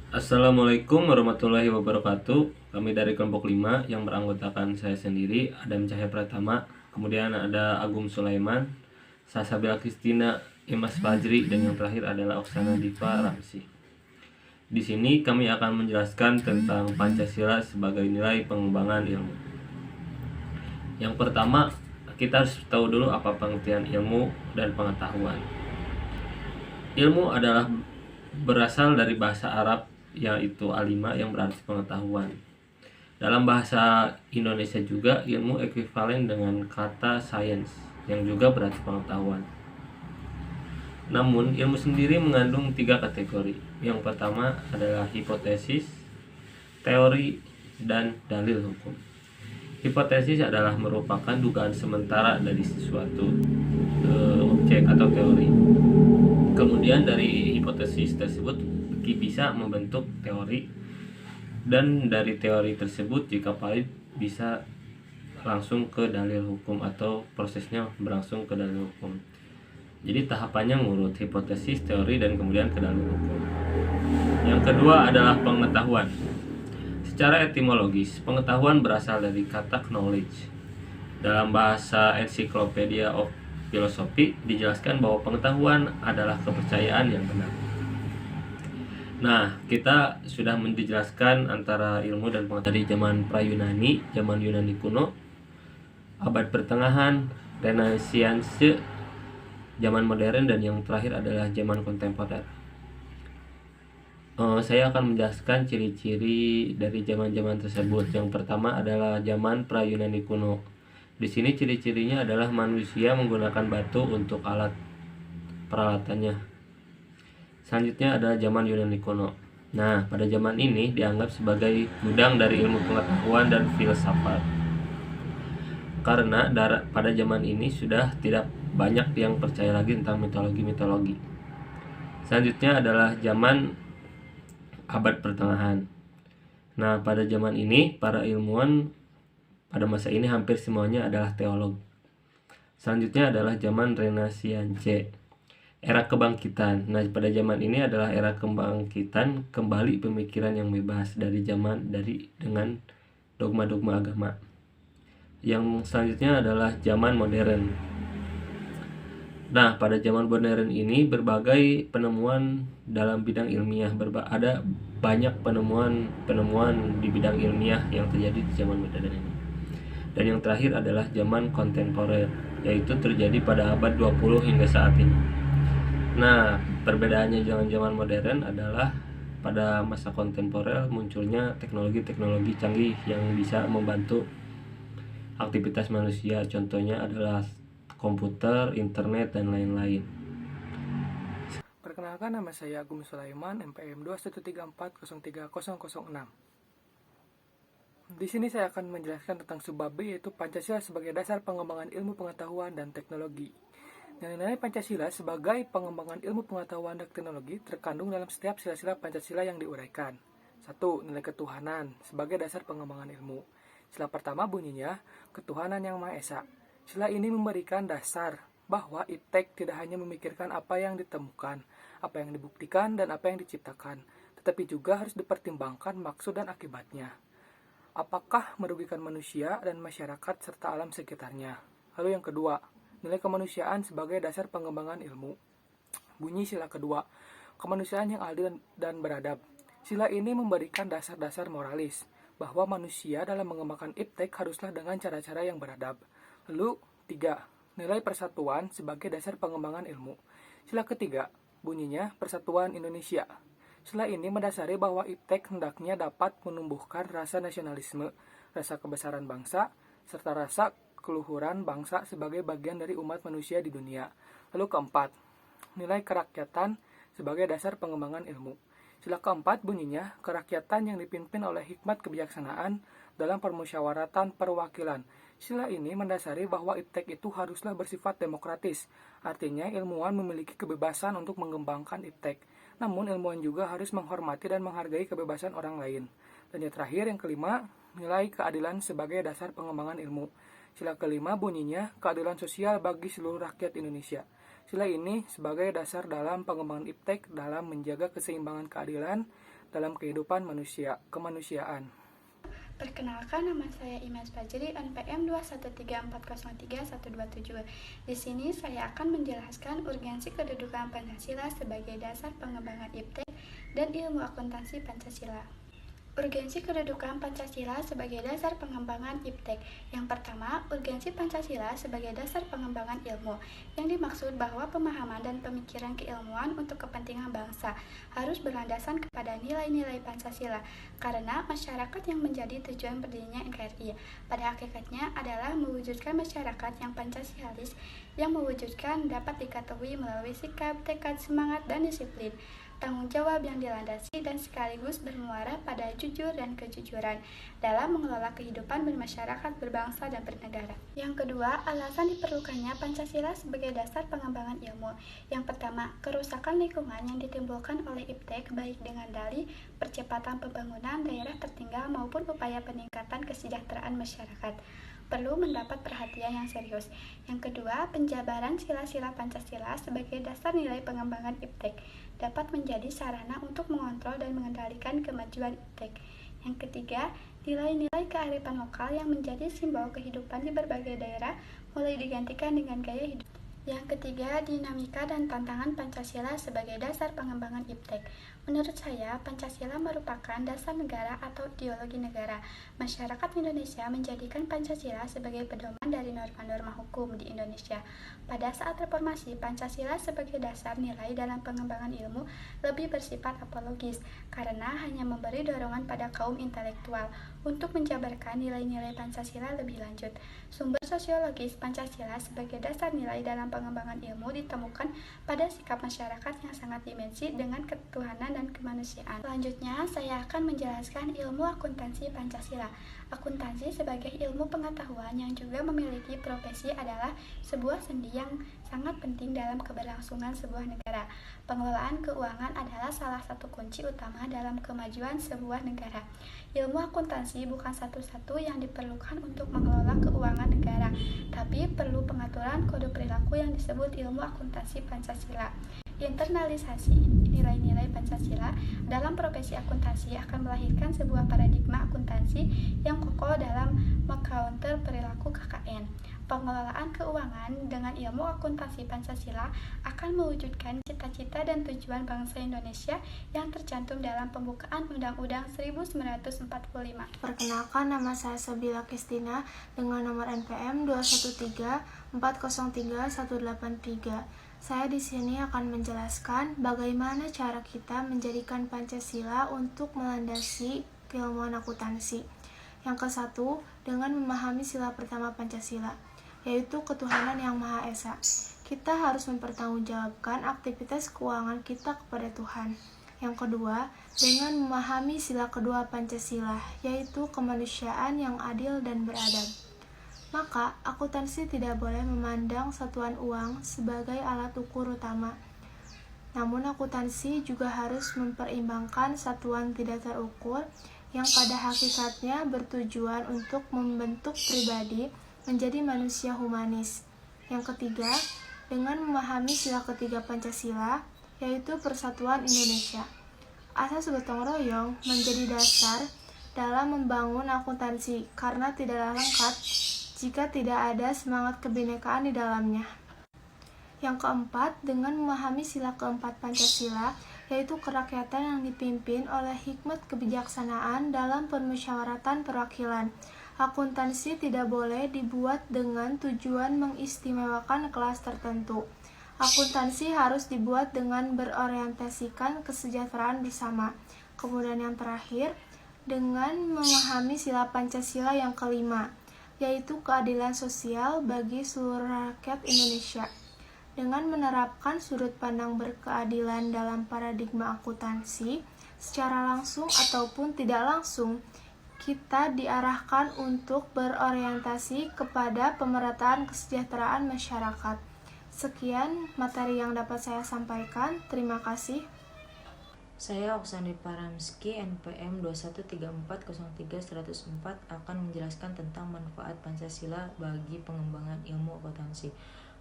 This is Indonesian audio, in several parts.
Assalamualaikum warahmatullahi wabarakatuh. Kami dari kelompok 5 yang beranggotakan saya sendiri, Adam Cahya Pratama, kemudian ada Agung Sulaiman, Sasabila Kristina, Imas Fajri, dan yang terakhir adalah Oksana Diva Ramsi. Di sini kami akan menjelaskan tentang Pancasila sebagai nilai pengembangan ilmu. Yang pertama, kita harus tahu dulu apa pengertian ilmu dan pengetahuan. Ilmu adalah berasal dari bahasa Arab yaitu alima yang berarti pengetahuan. Dalam bahasa Indonesia juga ilmu ekuivalen dengan kata sains yang juga berarti pengetahuan. Namun ilmu sendiri mengandung 3 kategori. Yang pertama adalah hipotesis, teori, dan dalil hukum. Hipotesis adalah merupakan dugaan sementara dari sesuatu objek atau teori. Kemudian dari hipotesis tersebut bisa membentuk teori, dan dari teori tersebut jika valid bisa langsung ke dalil hukum atau prosesnya berlangsung ke dalil hukum. Jadi tahapannya ngurut hipotesis, teori, dan kemudian ke dalil hukum. Yang kedua adalah pengetahuan. Secara etimologis, pengetahuan berasal dari kata knowledge. Dalam bahasa Encyclopedia of Philosophy dijelaskan bahwa pengetahuan adalah kepercayaan yang benar. Nah, kita sudah menjelaskan antara ilmu dan pengetahuan dari zaman pra-Yunani, zaman Yunani kuno, abad pertengahan, Renaissance, zaman modern, dan yang terakhir adalah zaman kontemporer. Saya akan menjelaskan ciri-ciri dari zaman-zaman tersebut. Yang pertama adalah zaman pra-Yunani kuno. Di sini ciri-cirinya adalah manusia menggunakan batu untuk alat peralatannya. Selanjutnya adalah zaman Yunani kuno. Nah, pada zaman ini dianggap sebagai gudang dari ilmu pengetahuan dan filsafat. Karena pada zaman ini sudah tidak banyak yang percaya lagi tentang mitologi-mitologi. Selanjutnya adalah zaman abad pertengahan. Nah, pada zaman ini para ilmuwan pada masa ini hampir semuanya adalah teolog. Selanjutnya adalah zaman Renaissance, era kebangkitan. Nah, pada zaman ini adalah era kebangkitan kembali pemikiran yang bebas dengan dogma-dogma agama. Yang selanjutnya adalah zaman modern. Nah, pada zaman modern ini berbagai penemuan dalam bidang ilmiah, ada banyak penemuan di bidang ilmiah yang terjadi di zaman modern ini. Dan yang terakhir adalah zaman kontemporer, yaitu terjadi pada abad 20 hingga saat ini. Nah, perbedaannya zaman modern adalah pada masa kontemporer munculnya teknologi-teknologi canggih yang bisa membantu aktivitas manusia. Contohnya adalah komputer, internet, dan lain-lain. Perkenalkan, nama saya Agung Sulaiman, MPM 213403006. Di sini saya akan menjelaskan tentang subbab B, yaitu Pancasila sebagai dasar pengembangan ilmu pengetahuan dan teknologi. Nilai-nilai Pancasila sebagai pengembangan ilmu pengetahuan dan teknologi terkandung dalam setiap sila-sila Pancasila yang diuraikan. 1. Nilai ketuhanan sebagai dasar pengembangan ilmu. Sila pertama bunyinya, ketuhanan yang Maha Esa. Sila ini memberikan dasar bahwa iptek tidak hanya memikirkan apa yang ditemukan, apa yang dibuktikan, dan apa yang diciptakan, tetapi juga harus dipertimbangkan maksud dan akibatnya. Apakah merugikan manusia dan masyarakat serta alam sekitarnya? Lalu yang kedua, nilai kemanusiaan sebagai dasar pengembangan ilmu. Bunyi sila kedua, kemanusiaan yang adil dan beradab. Sila ini memberikan dasar-dasar moralis, bahwa manusia dalam mengembangkan iptek haruslah dengan cara-cara yang beradab. Lalu 3. Nilai persatuan sebagai dasar pengembangan ilmu. Sila ketiga, bunyinya Persatuan Indonesia. Sila ini mendasari bahwa iptek hendaknya dapat menumbuhkan rasa nasionalisme, rasa kebesaran bangsa, serta rasa keluhuran bangsa sebagai bagian dari umat manusia di dunia. Lalu keempat, nilai kerakyatan sebagai dasar pengembangan ilmu. Sila keempat bunyinya kerakyatan yang dipimpin oleh hikmat kebijaksanaan dalam permusyawaratan perwakilan. Sila ini mendasari bahwa iptek itu haruslah bersifat demokratis. Artinya ilmuwan memiliki kebebasan untuk mengembangkan iptek. Namun ilmuwan juga harus menghormati dan menghargai kebebasan orang lain. Dan yang terakhir, yang kelima, nilai keadilan sebagai dasar pengembangan ilmu. Sila kelima bunyinya keadilan sosial bagi seluruh rakyat Indonesia. Sila ini sebagai dasar dalam pengembangan iptek dalam menjaga keseimbangan keadilan dalam kehidupan kemanusiaan. Perkenalkan, nama saya Imas Fajri, NPM 213403127. Di sini saya akan menjelaskan urgensi kedudukan Pancasila sebagai dasar pengembangan IPTEK dan ilmu akuntansi Pancasila. Urgensi kedudukan Pancasila sebagai dasar pengembangan IPTEK. Yang pertama, urgensi Pancasila sebagai dasar pengembangan ilmu. Yang dimaksud bahwa pemahaman dan pemikiran keilmuan untuk kepentingan bangsa harus berlandasan kepada nilai-nilai Pancasila, karena masyarakat yang menjadi tujuan berdirinya NKRI pada hakikatnya adalah mewujudkan masyarakat yang Pancasialis, yang mewujudkan dapat diketahui melalui sikap, tekad, semangat, dan disiplin, tanggung jawab yang dilandasi dan sekaligus bermuara pada jujur dan kejujuran dalam mengelola kehidupan bermasyarakat, berbangsa, dan bernegara. Yang kedua, alasan diperlukannya Pancasila sebagai dasar pengembangan ilmu. Yang pertama, kerusakan lingkungan yang ditimbulkan oleh IPTEK baik dengan dalih percepatan pembangunan daerah tertinggal maupun upaya peningkatan kesejahteraan masyarakat perlu mendapat perhatian yang serius. Yang kedua, penjabaran sila-sila Pancasila sebagai dasar nilai pengembangan IPTEK dapat menjadi sarana untuk mengontrol dan mengendalikan kemajuan IPTEK. Yang ketiga, nilai-nilai kearifan lokal yang menjadi simbol kehidupan di berbagai daerah mulai digantikan dengan gaya hidup. Yang ketiga, dinamika dan tantangan Pancasila sebagai dasar pengembangan IPTEK. Menurut saya, Pancasila merupakan dasar negara atau ideologi negara. Masyarakat Indonesia menjadikan Pancasila sebagai pedoman dari norma-norma hukum di Indonesia. Pada saat reformasi, Pancasila sebagai dasar nilai dalam pengembangan ilmu lebih bersifat apologis, karena hanya memberi dorongan pada kaum intelektual untuk menjabarkan nilai-nilai Pancasila lebih lanjut. Sumber sosiologis Pancasila sebagai dasar nilai dalam pengembangan ilmu ditemukan pada sikap masyarakat yang sangat dimensi dengan ketuhanan dan kemanusiaan. Selanjutnya, saya akan menjelaskan ilmu akuntansi Pancasila. Akuntansi sebagai ilmu pengetahuan yang juga memiliki profesi adalah sebuah sendi yang sangat penting dalam keberlangsungan sebuah negara. Pengelolaan keuangan adalah salah satu kunci utama dalam kemajuan sebuah negara. Ilmu akuntansi bukan satu-satu yang diperlukan untuk mengelola keuangan negara, tapi perlu pengaturan kode perilaku yang disebut ilmu akuntansi Pancasila. Internalisasi nilai-nilai Pancasila dalam profesi akuntansi akan melahirkan sebuah paradigma akuntansi yang kokoh dalam mengcounter perilaku KKN. Pengelolaan keuangan dengan ilmu akuntansi Pancasila akan mewujudkan cita-cita dan tujuan bangsa Indonesia yang tercantum dalam pembukaan Undang-Undang 1945. Perkenalkan, nama saya Sabila Kristina dengan nomor NPM 213403183. Saya di sini akan menjelaskan bagaimana cara kita menjadikan Pancasila untuk melandasi keilmuan akuntansi. Yang ke-1, dengan memahami sila pertama Pancasila, yaitu ketuhanan yang Maha Esa. Kita harus mempertanggungjawabkan aktivitas keuangan kita kepada Tuhan. Yang kedua, dengan memahami sila kedua Pancasila, yaitu kemanusiaan yang adil dan beradab. Maka, akuntansi tidak boleh memandang satuan uang sebagai alat ukur utama. Namun, akuntansi juga harus memperimbankan satuan tidak terukur yang pada hakikatnya bertujuan untuk membentuk pribadi menjadi manusia humanis. Yang ketiga, dengan memahami sila ketiga Pancasila, yaitu persatuan Indonesia. Asas gotong royong menjadi dasar dalam membangun akuntansi karena tidaklah lengkap jika tidak ada semangat kebinekaan di dalamnya. Yang keempat, dengan memahami sila keempat Pancasila, yaitu kerakyatan yang dipimpin oleh hikmat kebijaksanaan dalam permusyawaratan perwakilan. Akuntansi tidak boleh dibuat dengan tujuan mengistimewakan kelas tertentu. Akuntansi harus dibuat dengan berorientasikan kesejahteraan bersama. Kemudian yang terakhir, dengan memahami sila Pancasila yang kelima, yaitu keadilan sosial bagi seluruh rakyat Indonesia. Dengan menerapkan sudut pandang berkeadilan dalam paradigma akuntansi, secara langsung ataupun tidak langsung, kita diarahkan untuk berorientasi kepada pemerataan kesejahteraan masyarakat. Sekian materi yang dapat saya sampaikan. Terima kasih. Saya Oksandri Paramski, NPM 213403104 akan menjelaskan tentang manfaat Pancasila bagi pengembangan ilmu akuntansi.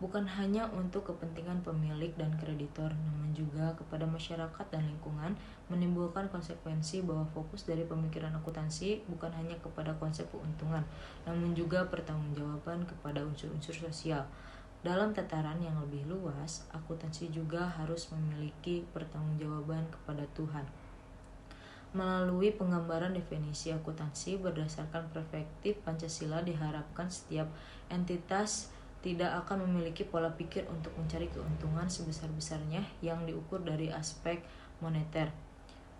bukan hanya untuk kepentingan pemilik dan kreditor, namun juga kepada masyarakat dan lingkungan, menimbulkan konsekuensi bahwa fokus dari pemikiran akuntansi bukan hanya kepada konsep keuntungan, namun juga pertanggungjawaban kepada unsur-unsur sosial. Dalam tataran yang lebih luas, akuntansi juga harus memiliki pertanggungjawaban kepada Tuhan. Melalui penggambaran definisi akuntansi berdasarkan perspektif Pancasila, diharapkan setiap entitas tidak akan memiliki pola pikir untuk mencari keuntungan sebesar-besarnya yang diukur dari aspek moneter.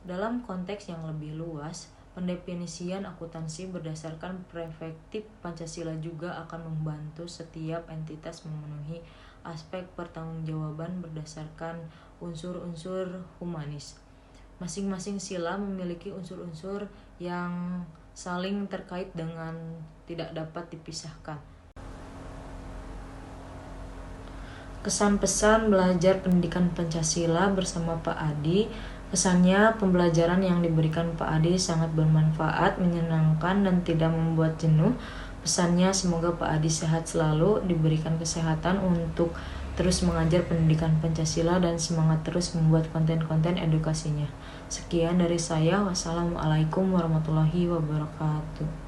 Dalam konteks yang lebih luas, pendefinisian akuntansi berdasarkan perspektif Pancasila juga akan membantu setiap entitas memenuhi aspek pertanggungjawaban berdasarkan unsur-unsur humanis. Masing-masing sila memiliki unsur-unsur yang saling terkait dengan tidak dapat dipisahkan. Kesan pesan belajar pendidikan Pancasila bersama Pak Adi. Kesannya, pembelajaran yang diberikan Pak Adi sangat bermanfaat, menyenangkan, dan tidak membuat jenuh. Pesannya, semoga Pak Adi sehat selalu, diberikan kesehatan untuk terus mengajar pendidikan Pancasila, dan semangat terus membuat konten-konten edukasinya. Sekian dari saya. Wassalamualaikum warahmatullahi wabarakatuh.